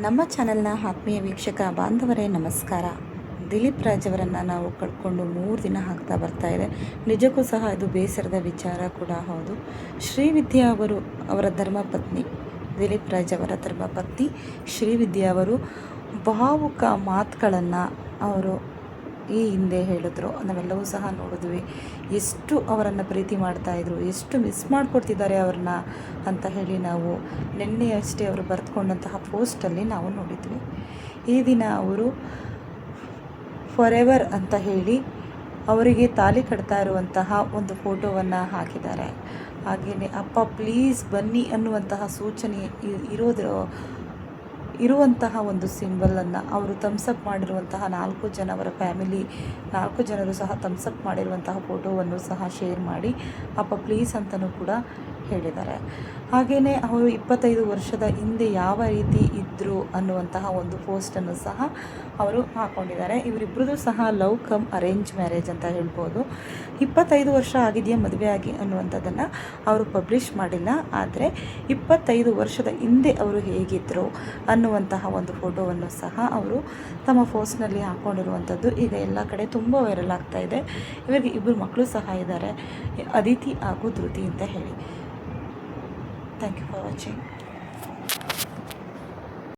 ನಮ್ಮ ಚಾನೆಲ್ನ ಆತ್ಮೀಯ ವೀಕ್ಷಕ ಬಾಂಧವರೇ ನಮಸ್ಕಾರ. ದಿಲೀಪ್ ರಾಜ್ ಅವರನ್ನು ನಾವು ಕಳ್ಕೊಂಡು 3 ದಿನ ಆಗ್ತಾ ಬರ್ತಾ ಇದೆ. ನಿಜಕ್ಕೂ ಸಹ ಇದು ಬೇಸರದ ವಿಚಾರ ಕೂಡ ಹೌದು. ಶ್ರೀವಿದ್ಯಾ ಅವರ ಧರ್ಮಪತ್ನಿ, ದಿಲೀಪ್ ರಾಜ್ ಅವರ ಧರ್ಮಪತ್ನಿ ಶ್ರೀವಿದ್ಯಾ ಅವರು ಭಾವುಕ ಮಾತುಗಳನ್ನು ಅವರು ಈ ಹಿಂದೆ ಹೇಳಿದ್ರು. ನಾವೆಲ್ಲವೂ ಸಹ ನೋಡಿದ್ವಿ. ಎಷ್ಟು ಅವರನ್ನು ಪ್ರೀತಿ ಮಾಡ್ತಾಯಿದ್ರು, ಎಷ್ಟು ಮಿಸ್ ಮಾಡಿಕೊಡ್ತಿದ್ದಾರೆ ಅವ್ರನ್ನ ಅಂತ ಹೇಳಿ ನಾವು ನಿನ್ನೆಯಷ್ಟೇ ಅವರು ಬರೆದುಕೊಂಡಂತಹ ಪೋಸ್ಟಲ್ಲಿ ನಾವು ನೋಡಿದ್ವಿ. ಈ ದಿನ ಅವರು ಫಾರೆವರ್ ಅಂತ ಹೇಳಿ ಅವರಿಗೆ ತಾಳಿ ಕಟ್ತಾ ಇರುವಂತಹ ಒಂದು ಫೋಟೋವನ್ನು ಹಾಕಿದ್ದಾರೆ. ಹಾಗೆಯೇ ಅಪ್ಪ ಪ್ಲೀಸ್ ಬನ್ನಿ ಅನ್ನುವಂತಹ ಸೂಚನೆ ಇರುವಂತಹ ಒಂದು ಸಿಂಬಲನ್ನು ಅವರು ಥಮ್ಸಪ್ ಮಾಡಿರುವಂತಹ 4 ಜನ ಅವರ ಫ್ಯಾಮಿಲಿ 4 ಜನರು ಸಹ ಥಮ್ಸಪ್ ಮಾಡಿರುವಂತಹ ಫೋಟೋವನ್ನು ಸಹ ಶೇರ್ ಮಾಡಿ ಅಪ್ಪ ಪ್ಲೀಸ್ ಅಂತಲೂ ಕೂಡ ಹೇಳಿದ್ದಾರೆ. ಹಾಗೆಯೇ ಅವರು 25 ವರ್ಷದ ಹಿಂದೆ ಯಾವ ರೀತಿ ಇದ್ದರು ಅನ್ನುವಂತಹ ಒಂದು ಪೋಸ್ಟನ್ನು ಸಹ ಅವರು ಹಾಕ್ಕೊಂಡಿದ್ದಾರೆ. ಇವರಿಬ್ಬರದು ಸಹ ಲವ್ ಕಮ್ ಅರೇಂಜ್ ಮ್ಯಾರೇಜ್ ಅಂತ ಹೇಳ್ಬೋದು. 25 ವರ್ಷ ಆಗಿದೆಯಾ ಮದುವೆ ಆಗಿ ಅನ್ನುವಂಥದ್ದನ್ನು ಅವರು ಪಬ್ಲಿಷ್ ಮಾಡಿಲ್ಲ. ಆದರೆ 25 ವರ್ಷದ ಹಿಂದೆ ಅವರು ಹೇಗಿದ್ದರು ಅನ್ನುವಂತಹ ಒಂದು ಫೋಟೋವನ್ನು ಸಹ ಅವರು ತಮ್ಮ ಪೋಸ್ಟ್ನಲ್ಲಿ ಹಾಕ್ಕೊಂಡಿರುವಂಥದ್ದು ಈಗ ಎಲ್ಲ ಕಡೆ ತುಂಬ ವೈರಲ್ ಆಗ್ತಾ ಇದೆ. ಇವರಿಗೆ 2 ಮಕ್ಕಳು ಸಹ ಇದ್ದಾರೆ, ಅದಿತಿ ಹಾಗೂ ಧೃತಿ ಅಂತ ಹೇಳಿ. Thank you for watching.